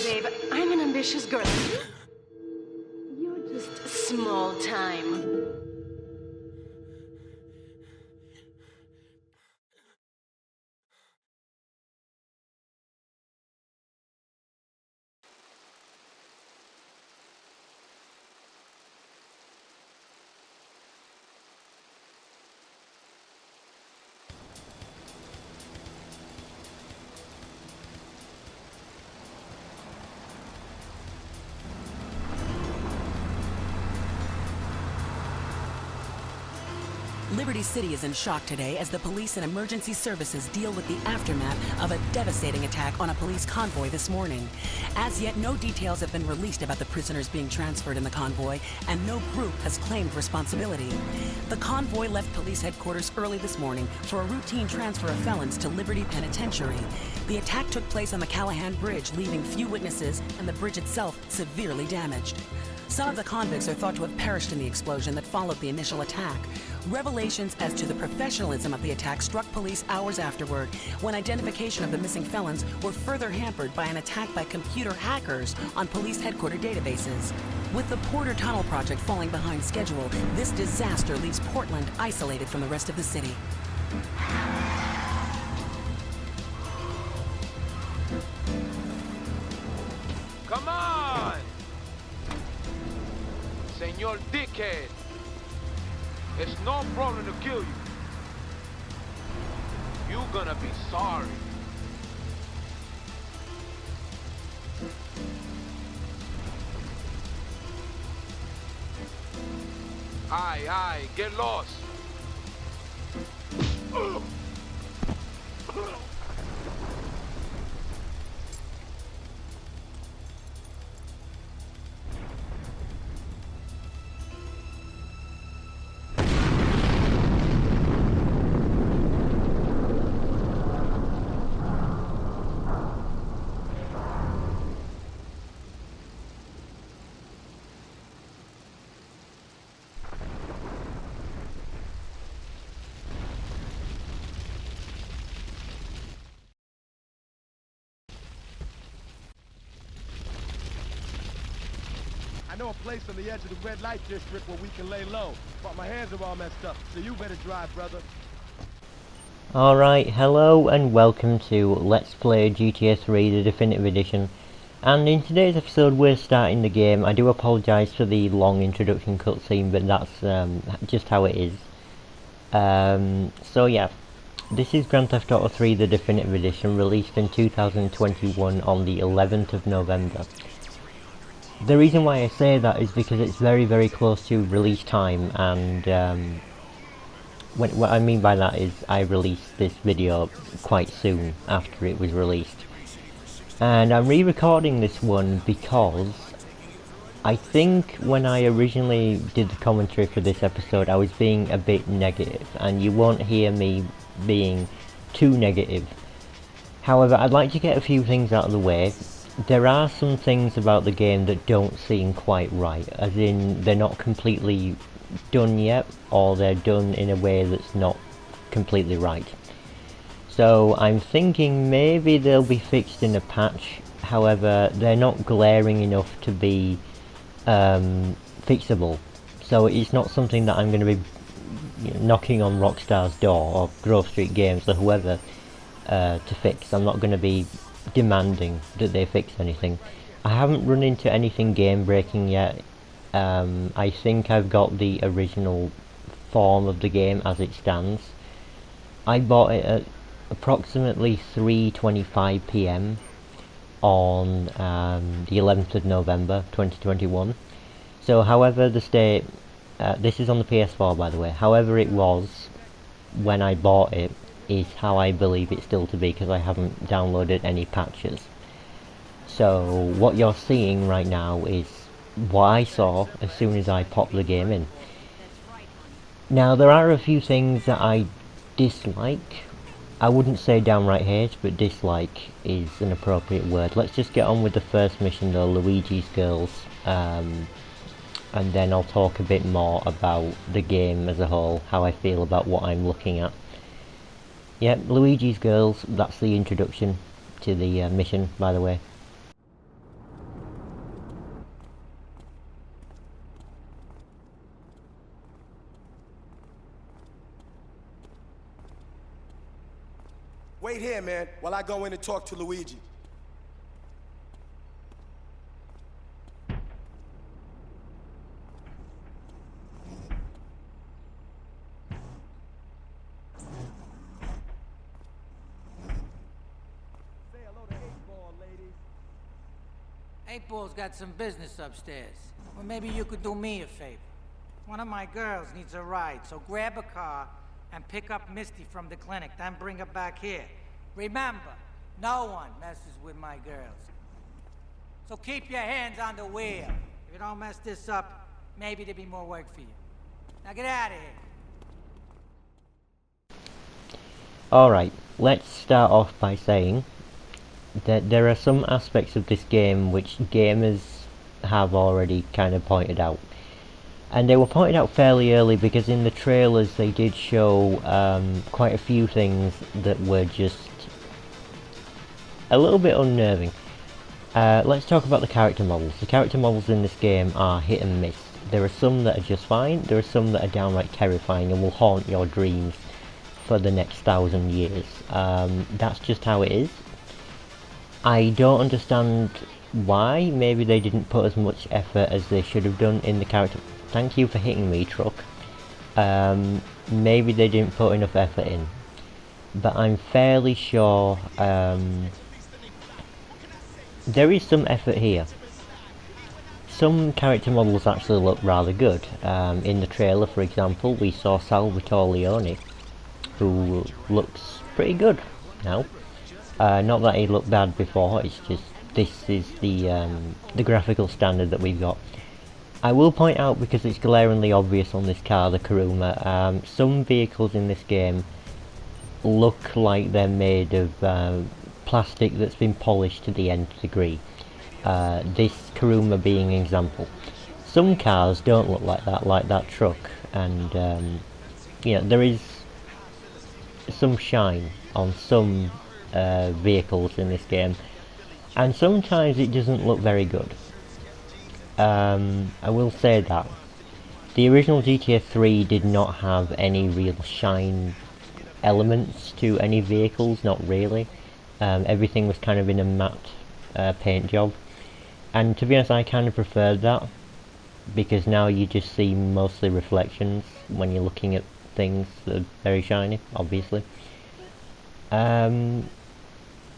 babe. I'm an ambitious girl. You're just small time. Liberty City is in shock today as the police and emergency services deal with the aftermath of a devastating attack on a police convoy this morning. As yet, no details have been released about the prisoners being transferred in the convoy, and no group has claimed responsibility. The convoy left police headquarters early this morning for a routine transfer of felons to Liberty Penitentiary. The attack took place on the Callahan Bridge, leaving few witnesses and the bridge itself severely damaged. Some of the convicts are thought to have perished in the explosion that followed the initial attack. Revelations as to the professionalism of the attack struck police hours afterward, when identification of the missing felons were further hampered by an attack by computer hackers on police headquarters databases. With the Porter Tunnel project falling behind schedule, this disaster leaves Portland isolated from the rest of the city. Come on! Senor Dickhead! It's no problem to kill you. You're gonna be sorry. Aye, get lost. I know a place on the edge of the red light district where we can lay low, but my hands are all messed up, so you better drive, brother. Alright, hello and welcome to Let's Play GTA 3 The Definitive Edition. And in today's episode we're starting the game. I do apologise for the long introduction cutscene, but that's just how it is. So yeah, this is Grand Theft Auto 3 The Definitive Edition, released in 2021 on the 11th of November. The reason why I say that is because it's very, very close to release time, and what I mean by that is I released this video quite soon after it was released. And I'm re-recording this one because I think when I originally did the commentary for this episode I was being a bit negative, and you won't hear me being too negative. However, I'd like to get a few things out of the way. There are some things about the game that don't seem quite right, as in they're not completely done yet, or they're done in a way that's not completely right. So I'm thinking maybe they'll be fixed in a patch. However, they're not glaring enough to be fixable. So it's not something that I'm going to be knocking on Rockstar's door or Grove Street Games or whoever to fix. I'm not going to be demanding that they fix anything. I haven't run into anything game breaking yet. I think I've got the original form of the game as it stands. I bought it at approximately 3:25 PM on the 11th of November 2021. So however the state, this is on the PS4 by the way, however it was when I bought it is how I believe it still to be, because I haven't downloaded any patches. So what you're seeing right now is what I saw as soon as I popped the game in. Now there are a few things that I dislike. I wouldn't say downright hate, but dislike is an appropriate word. Let's just get on with the first mission though, Luigi's Girls, and then I'll talk a bit more about the game as a whole, how I feel about what I'm looking at. Yep, Luigi's Girls, that's the introduction to the mission, by the way. Wait here, man, while I go in and talk to Luigi. Say hello to 8-Ball, ladies. 8-Ball's got some business upstairs. Well, maybe you could do me a favor. One of my girls needs a ride, so grab a car and pick up Misty from the clinic, then bring her back here. Remember, no one messes with my girls. So keep your hands on the wheel. If you don't mess this up, maybe there'll be more work for you. Now get out of here. Alright, let's start off by saying that there are some aspects of this game which gamers have already kind of pointed out. And they were pointed out fairly early because in the trailers they did show quite a few things that were just a little bit unnerving. Let's talk about the character models. The character models in this game are hit and miss. There are some that are just fine, there are some that are downright terrifying and will haunt your dreams for the next 1,000 years. That's just how it is. I don't understand why. Maybe they didn't put as much effort as they should have done in the character. Thank you for hitting me, truck. Maybe they didn't put enough effort in. But I'm fairly sure there is some effort here. Some character models actually look rather good. In the trailer, for example, we saw Salvatore Leone, who looks pretty good now. Not that he looked bad before, it's just this is the graphical standard that we've got. I will point out, because it's glaringly obvious on this car, the Kuruma, some vehicles in this game look like they're made of plastic that's been polished to the nth degree. This Kuruma being an example. Some cars don't look like that truck, and you know, there is some shine on some vehicles in this game, and sometimes it doesn't look very good. I will say that the original GTA 3 did not have any real shine elements to any vehicles, not really. Everything was kind of in a matte paint job, and to be honest, I kind of preferred that, because now you just see mostly reflections when you're looking at things that are very shiny, obviously.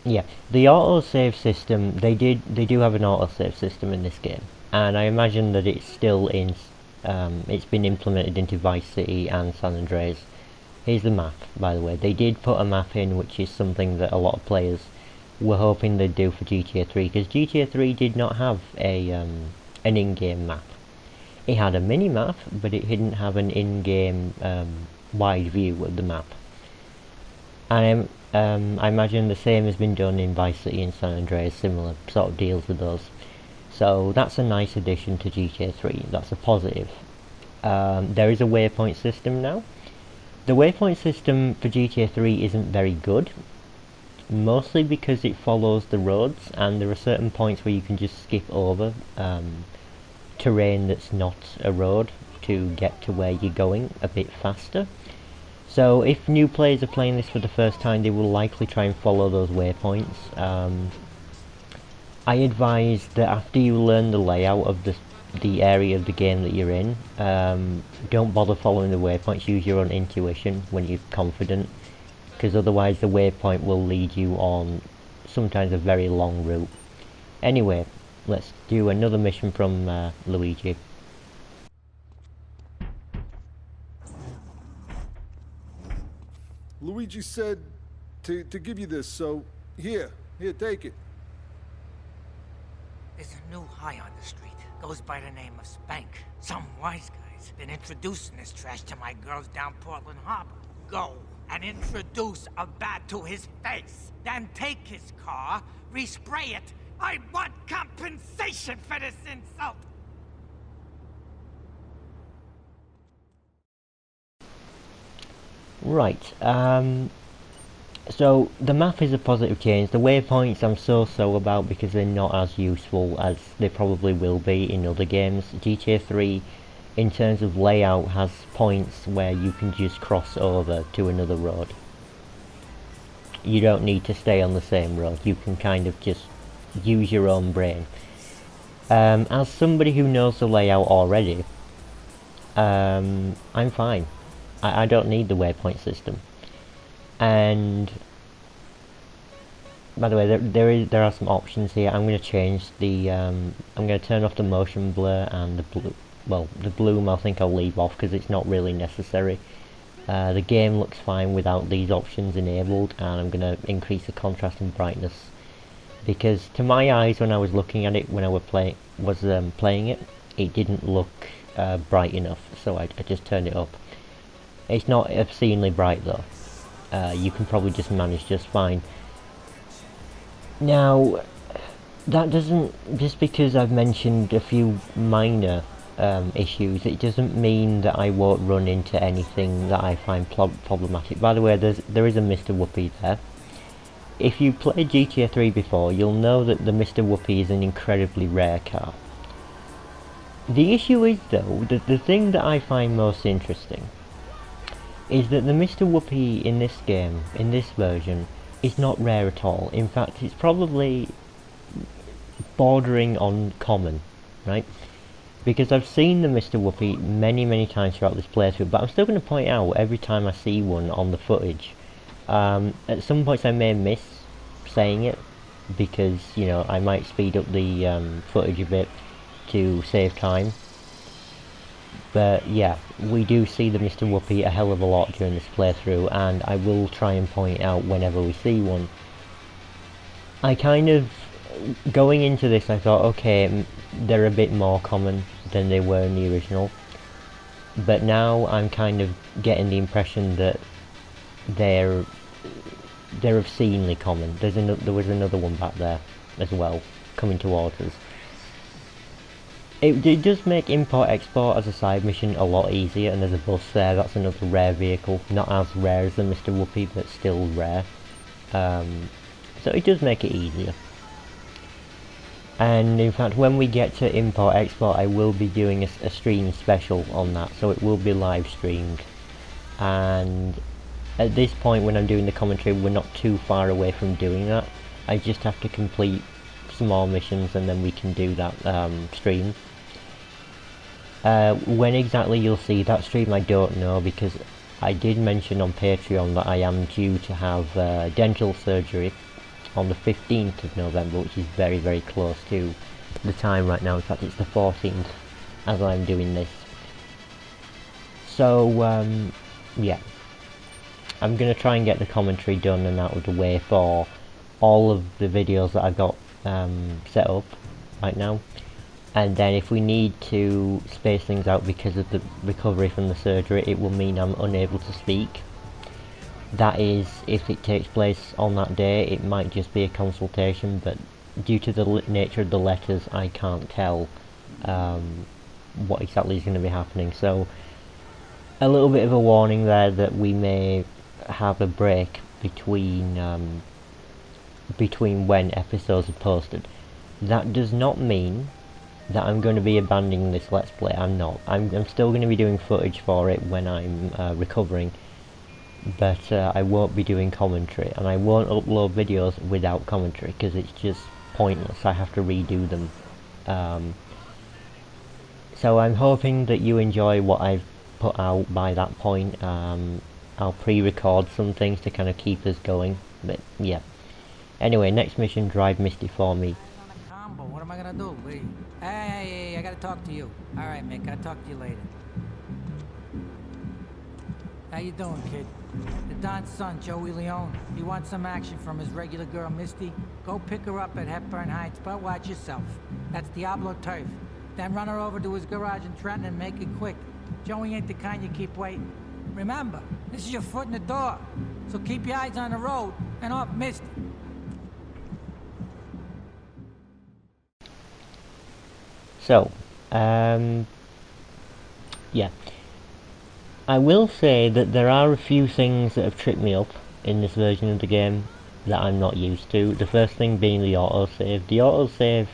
Yeah, the autosave system, they do have an autosave system in this game, and I imagine that it's still in, it's been implemented into Vice City and San Andreas. Here's the map, by the way. They did put a map in, which is something that a lot of players were hoping they'd do for GTA 3, because GTA 3 did not have a an in-game map. It had a mini-map, but it didn't have an in-game wide view of the map. And I imagine the same has been done in Vice City and San Andreas, similar sort of deals with those. So that's a nice addition to GTA 3, that's a positive. There is a waypoint system now. The waypoint system for GTA 3 isn't very good, mostly because it follows the roads, and there are certain points where you can just skip over terrain that's not a road to get to where you're going a bit faster. So if new players are playing this for the first time, they will likely try and follow those waypoints. I advise that after you learn the layout of the area of the game that you're in, don't bother following the waypoints, use your own intuition when you're confident, because otherwise the waypoint will lead you on sometimes a very long route. Anyway, let's do another mission from Luigi. Luigi said to give you this, so here, take it. There's a new high on the street. Goes by the name of Spank. Some wise guy's been introducing this trash to my girls down Portland Harbor. Go and introduce a bat to his face. Then take his car, respray it. I want compensation for this insult. Right, so the map is a positive change. The waypoints I'm so about, because they're not as useful as they probably will be in other games. GTA 3, in terms of layout, has points where you can just cross over to another road. you don't need to stay on the same road. You can kind of just use your own brain. As somebody who knows the layout already, I'm fine. I don't need the waypoint system. And by the way, there are some options here. I'm going to change the I'm going to turn off the motion blur and the blue. Well, the bloom I think I'll leave off because it's not really necessary. The game looks fine without these options enabled, and I'm going to increase the contrast and brightness because to my eyes, when I was looking at it when I was playing it, it didn't look bright enough, so I just turned it up. It's not obscenely bright though. You can probably just manage just fine. Now, that doesn't, just because I've mentioned a few minor issues, it doesn't mean that I won't run into anything that I find problematic. By the way, there is a Mr. Whoopi there. If you played GTA 3 before, you'll know that the Mr. Whoopi is an incredibly rare car. The issue is though, that the thing that I find most interesting is that the Mr. Whoopi in this game, in this version, is not rare at all. In fact, it's probably bordering on common, right? Because I've seen the Mr. Whoopi many times throughout this playthrough, but I'm still going to point out every time I see one on the footage. At some points I may miss saying it, because, you know, I might speed up the footage a bit to save time. But yeah, we do see the Mr. Whoopi a hell of a lot during this playthrough, and I will try and point out whenever we see one. I kind of, going into this, I thought, okay, they're a bit more common than they were in the original, but now I'm kind of getting the impression that they're obscenely common. There was another one back there as well, coming towards us. It does make import-export as a side mission a lot easier, and there's a bus there. That's another rare vehicle. Not as rare as the Mr. Whoopi, but still rare. So it does make it easier. And in fact, when we get to import-export, I will be doing a stream special on that, so it will be live streamed. And at this point, when I'm doing the commentary, we're not too far away from doing that. I just have to complete small missions, and then we can do that stream. When exactly you'll see that stream, I don't know, because I did mention on Patreon that I am due to have dental surgery on the 15th of November, which is very close to the time right now. In fact, it's the 14th as I'm doing this. So yeah, I'm going to try and get the commentary done and out of the way for all of the videos that I've got set up right now. And then if we need to space things out because of the recovery from the surgery, it will mean I'm unable to speak. That is, if it takes place on that day, it might just be a consultation, but due to the nature of the letters, I can't tell what exactly is going to be happening. So a little bit of a warning there that we may have a break between when episodes are posted. That does not mean that I'm going to be abandoning this Let's Play. I'm not. I'm still going to be doing footage for it when I'm recovering, but I won't be doing commentary, and I won't upload videos without commentary because it's just pointless. I have to redo them. So I'm hoping that you enjoy what I've put out by that point. I'll pre-record some things to kind of keep us going, but yeah. Anyway, next mission, drive Misty for me. What am I gonna do? Wait. Hey, I gotta talk to you. Alright, Mick, I'll talk to you later. How you doing, kid? The Don's son, Joey Leone. He wants some action from his regular girl, Misty. Go pick her up at Hepburn Heights, but watch yourself. That's Diablo Turf. Then run her over to his garage in Trenton and make it quick. Joey ain't the kind you keep waiting. Remember, this is your foot in the door. So keep your eyes on the road and off Misty. So, yeah. I will say that there are a few things that have tripped me up in this version of the game that I'm not used to. The first thing being the autosave. The autosave,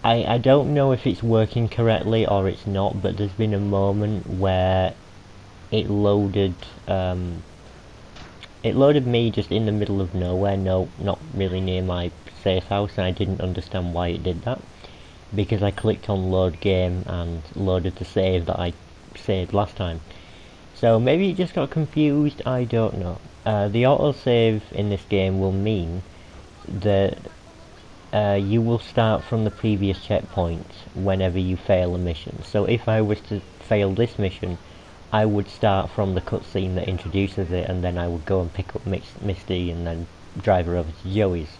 I don't know if it's working correctly or it's not, but there's been a moment where it loaded it loaded me just in the middle of nowhere, not really near my safe house, and I didn't understand why it did that, because I clicked on load game and loaded the save that I saved last time. So maybe it just got confused, I don't know. The autosave in this game will mean that you will start from the previous checkpoint whenever you fail a mission. So if I was to fail this mission, I would start from the cutscene that introduces it, and then I would go and pick up Misty and then drive her over to Joey's.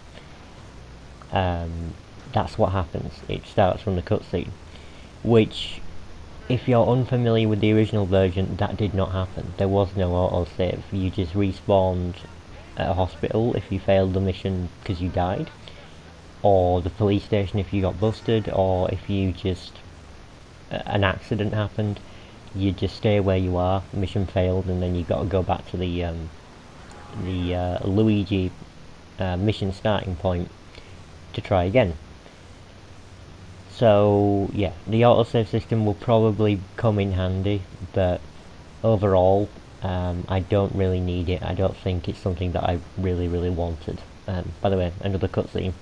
That's what happens. It starts from the cutscene, which, if you're unfamiliar with the original version, that did not happen. There was no autosave. You just respawned at a hospital if you failed the mission because you died, or the police station if you got busted, or if you just an accident happened, you just stay where you are. Mission failed, and then you got to go back to the Luigi mission starting point to try again. So yeah, the autosave system will probably come in handy, but overall I don't really need it. I don't think it's something that I really wanted. By the way, another cutscene.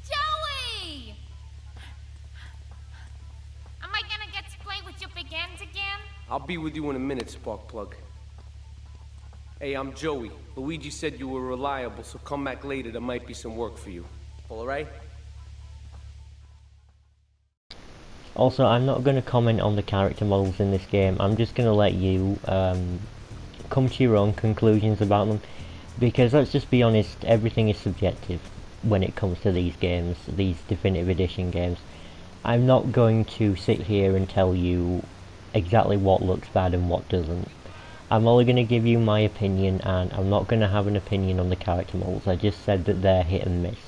Joey! Am I gonna get to play with your big ends again? I'll be with you in a minute, Sparkplug. Hey, I'm Joey. Luigi said you were reliable, so come back later. There might be some work for you. All right? Also, I'm not going to comment on the character models in this game. I'm just going to let you come to your own conclusions about them, because let's just be honest, everything is subjective when it comes to these games, these Definitive Edition games. I'm not going to sit here and tell you exactly what looks bad and what doesn't. I'm only going to give you my opinion, and I'm not going to have an opinion on the character models. I just said that they're hit and miss.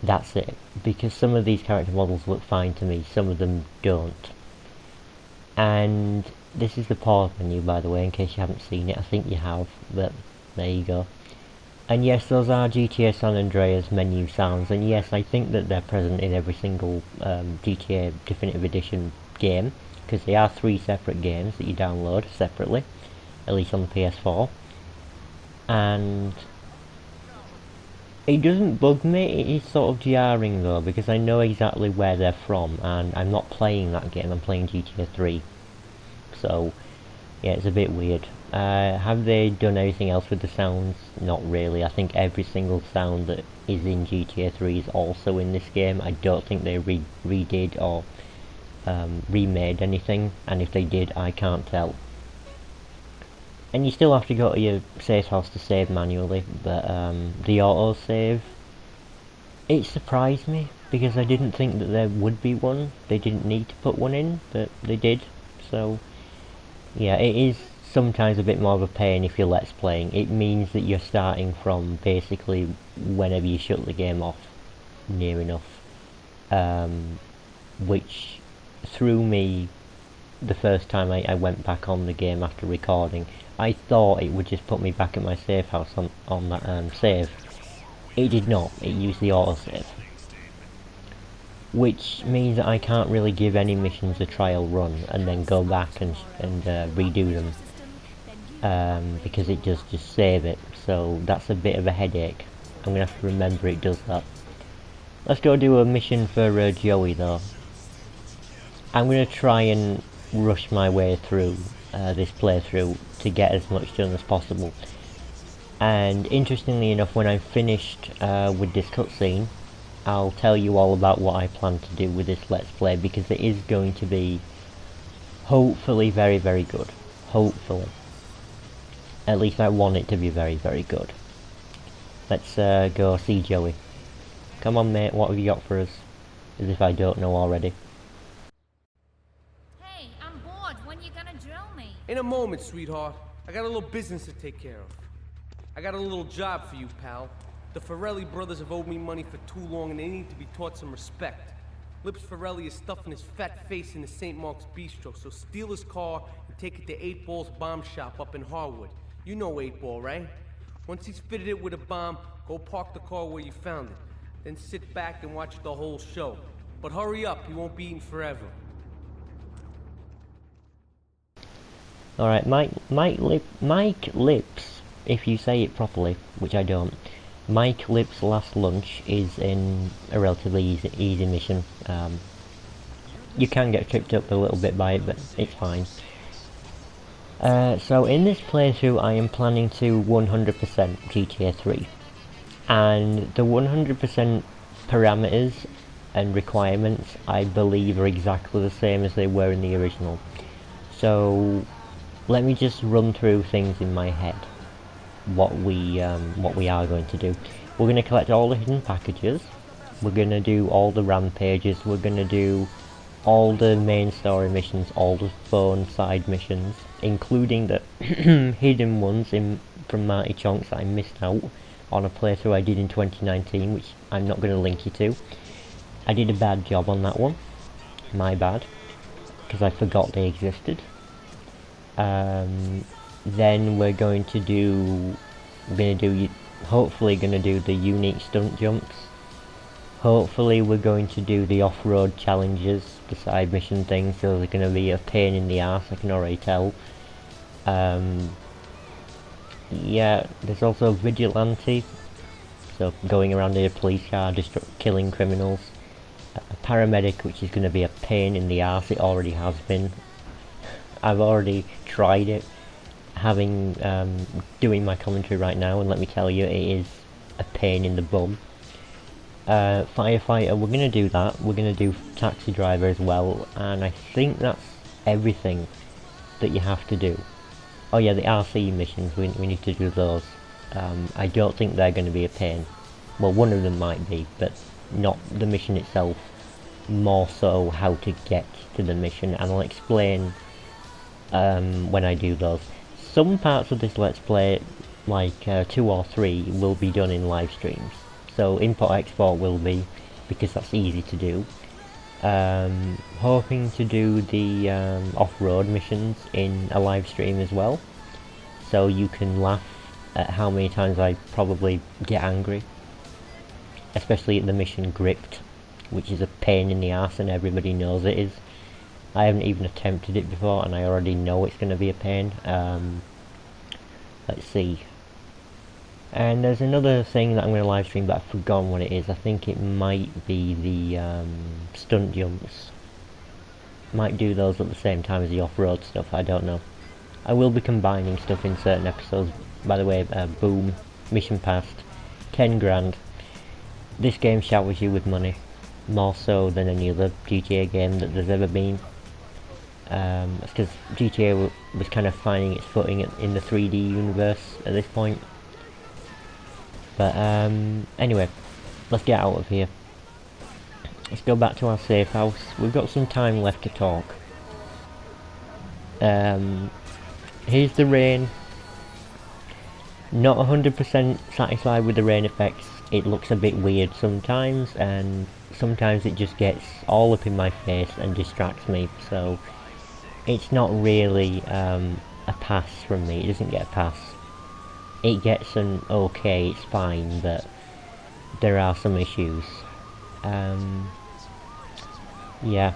That's it. Because some of these character models look fine to me, some of them don't. And this is the pause menu, by the way, in case you haven't seen it. I think you have, but there you go. And yes, those are GTA San Andreas menu sounds, and yes, I think that they're present in every single GTA Definitive Edition game, because they are 3 separate games that you download separately, at least on the PS4. And it doesn't bug me, it is sort of jarring though, because I know exactly where they're from, and I'm not playing that game, I'm playing GTA 3. So, yeah, it's a bit weird. Have they done anything else with the sounds? Not really. I think every single sound that is in GTA 3 is also in this game. I don't think they redid or remade anything, and if they did, I can't tell. And you still have to go to your safe house to save manually, but the autosave, it surprised me, because I didn't think that there would be one. They didn't need to put one in, but they did. So yeah, it is sometimes a bit more of a pain if you're let's playing. It means that you're starting from basically whenever you shut the game off, near enough, which threw me the first time I went back on the game after recording. I thought it would just put me back at my safe house on that save. It did not. It used the autosave, which means that I can't really give any missions a trial run and then go back and redo them, because it does just save it. So that's a bit of a headache. I'm gonna have to remember it does that. Let's go do a mission for Joey though. I'm gonna try and rush my way through this playthrough to get as much done as possible. And interestingly enough, when I'm finished with this cutscene, I'll tell you all about what I plan to do with this Let's Play, because it is going to be hopefully very good. Hopefully. At least I want it to be very good. Let's go see Joey. Come on mate, what have you got for us? As if I don't know already. Hey, I'm bored. When you gonna drill me? In a moment, sweetheart. I got a little business to take care of. I got a little job for you, pal. The Farelli brothers have owed me money for too long, and they need to be taught some respect. Lips Farelli is stuffing his fat face in the St. Mark's Bistro, so steal his car and take it to 8 Ball's bomb shop up in Harwood. You know 8 Ball, right? Once he's fitted it with a bomb, go park the car where you found it. then sit back and watch the whole show. But hurry up, you won't be eating forever. Alright, Mike Lips, if you say it properly, which I don't, Mike Lips' last lunch is in a relatively easy mission. You can get tripped up a little bit by it, but it's fine. So in this playthrough I am planning to 100% GTA 3. And the 100% parameters and requirements I believe are exactly the same as they were in the original. So let me just run through things in my head. What we are going to do. We're going to collect all the hidden packages. We're going to do all the rampages. We're going to do all the main story missions, all the phone side missions, including the hidden ones from Marty Chonks that I missed out on a playthrough I did in 2019, which I'm not going to link you to. I did a bad job on that one. My bad. Because I forgot they existed. Then we're going to do, hopefully going to do the unique stunt jumps. Hopefully we're going to do the off-road challenges, the side mission things, so they're going to be a pain in the arse, I can already tell. Yeah, there's also Vigilante, so going around in a police car, just killing criminals. A paramedic, which is going to be a pain in the arse, it already has been. I've already tried it, doing my commentary right now, and let me tell you, it is a pain in the bum. Firefighter, we're going to do that. We're going to do taxi driver as well, and I think that's everything that you have to do. Oh yeah, the RC missions, we need to do those. I don't think they're going to be a pain. Well, one of them might be, but not the mission itself. More so how to get to the mission, and I'll explain when I do those. Some parts of this Let's Play, like 2 or 3, will be done in live streams. So import-export will be, because that's easy to do. Hoping to do the off-road missions in a live stream as well. So you can laugh at how many times I probably get angry. Especially at the mission Gripped, which is a pain in the arse and everybody knows it is. I haven't even attempted it before and I already know it's going to be a pain. Let's see. And there's another thing that I'm going to live stream, but I've forgotten what it is. I think it might be the stunt jumps. Might do those at the same time as the off-road stuff, I don't know. I will be combining stuff in certain episodes. By the way, boom, mission passed, 10 grand. This game showers you with money, more so than any other GTA game that there's ever been. It's because GTA was kind of finding its footing in the 3D universe at this point. But anyway, let's get out of here. Let's go back to our safe house. We've got some time left to talk. Here's the rain. Not 100% satisfied with the rain effects. It looks a bit weird sometimes, and sometimes it just gets all up in my face and distracts me, so it's not really a pass from me. It doesn't get a pass. It gets an okay, it's fine, but there are some issues. Yeah,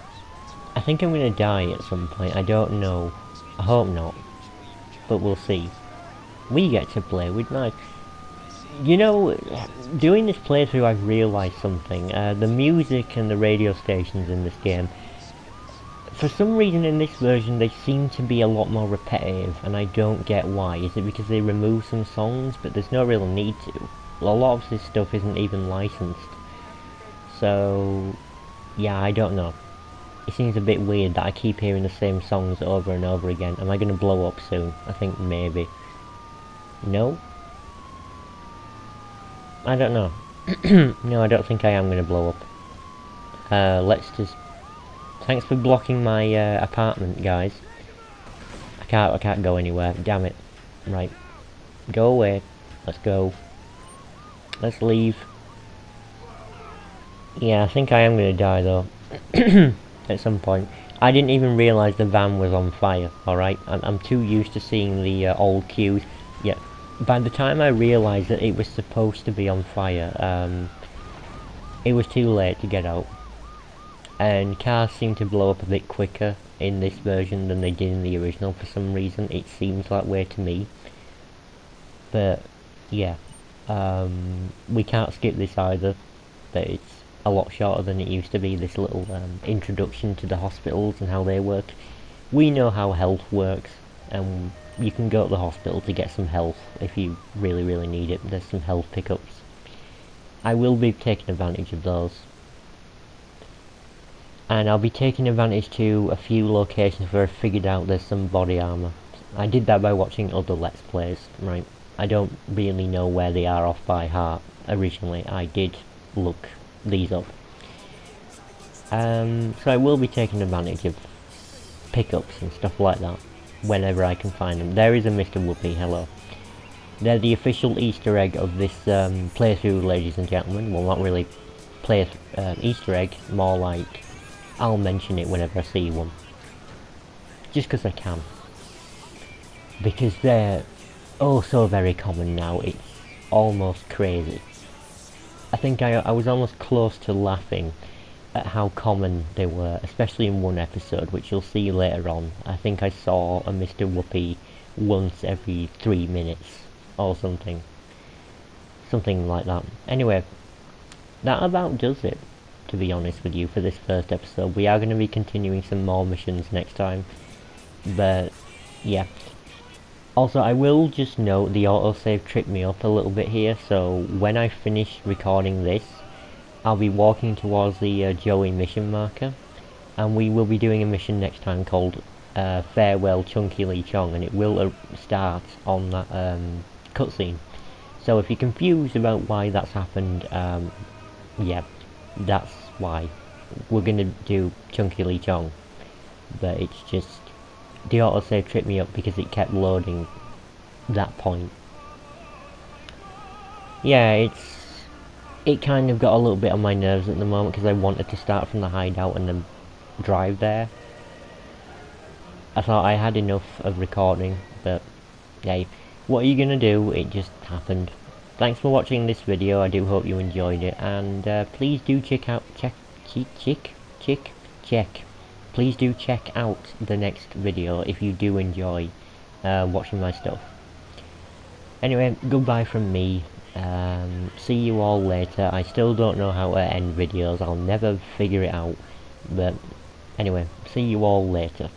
I think I'm gonna die at some point. I don't know. I hope not, but we'll see. We get to play with knives. You know, doing this playthrough I've realised something. The music and the radio stations in this game, for some reason in this version they seem to be a lot more repetitive, and I don't get why. Is it because they remove some songs, but there's no real need to? A lot of this stuff isn't even licensed. So, yeah, I don't know. It seems a bit weird that I keep hearing the same songs over and over again. Am I going to blow up soon? I think maybe. No? I don't know. No, I don't think I am going to blow up. Let's just... Thanks for blocking my apartment, guys. I can't go anywhere. Damn it. Right. Go away. Let's go. Let's leave. Yeah, I think I am going to die, though. At some point. I didn't even realise the van was on fire, alright? I'm too used to seeing the old queues. Yeah. By the time I realised that it was supposed to be on fire, it was too late to get out. And cars seem to blow up a bit quicker in this version than they did in the original for some reason. It seems that way to me. But yeah, we can't skip this either. But it's a lot shorter than it used to be, this little introduction to the hospitals and how they work. We know how health works, and you can go to the hospital to get some health if you really, really need it. There's some health pickups. I will be taking advantage of those. And I'll be taking advantage to a few locations where I figured out there's some body armor. I did that by watching other Let's Plays, right? I don't really know where they are off by heart originally. I did look these up. So I will be taking advantage of pickups and stuff like that whenever I can find them. There is a Mr. Whoopi, hello. They're the official Easter egg of this playthrough, ladies and gentlemen. Well, not really Easter egg, more like I'll mention it whenever I see one. Just because I can. Because they're oh so very common now, it's almost crazy. I think I was almost close to laughing at how common they were, especially in one episode, which you'll see later on. I think I saw a Mr. Whoopi once every 3 minutes, or something. Something like that. Anyway, that about does it, to be honest with you, for this first episode. We are going to be continuing some more missions next time, but yeah. Also, I will just note the autosave tripped me up a little bit here, so when I finish recording this, I'll be walking towards the Joey mission marker, and we will be doing a mission next time called Farewell Chunky Lee Chong, and it will start on that cutscene. So if you're confused about why that's happened, yeah, that's why. We're gonna do Chunky Lee Chong, but it's just the autosave tripped me up because it kept loading that point. Yeah, it kind of got a little bit on my nerves at the moment because I wanted to start from the hideout and then drive there. I thought I had enough of recording, but hey, what are you gonna do? It just happened. Thanks for watching this video. I do hope you enjoyed it, and please do please do check out the next video if you do enjoy watching my stuff. Anyway, goodbye from me. See you all later. I still don't know how to end videos. I'll never figure it out. But anyway, see you all later.